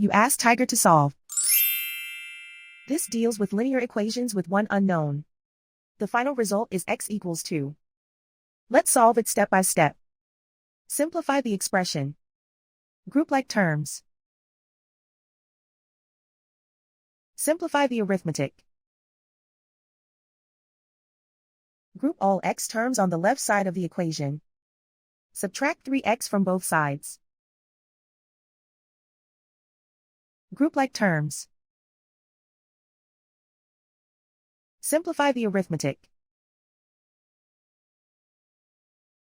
You ask Tiger to solve. This deals with linear equations with one unknown. The final result is x equals 2. Let's solve it step by step. Simplify the expression. Group like terms. Simplify the arithmetic. Group all x terms on the left side of the equation. Subtract 3x from both sides. Group like terms. Simplify the arithmetic.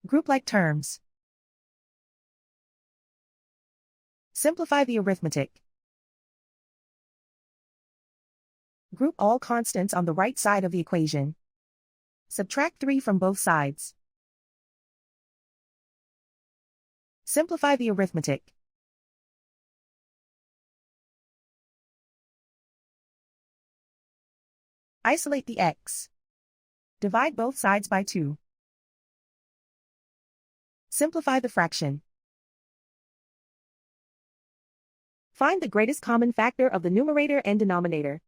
Group like terms. Simplify the arithmetic. Group all constants on the right side of the equation. Subtract 3 from both sides. Simplify the arithmetic. Isolate the x. Divide both sides by 2. Simplify the fraction. Find the greatest common factor of the numerator and denominator.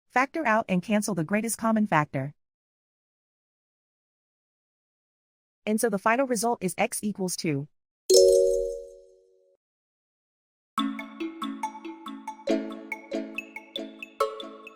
Factor out and cancel the greatest common factor. And so the final result is x equals 2.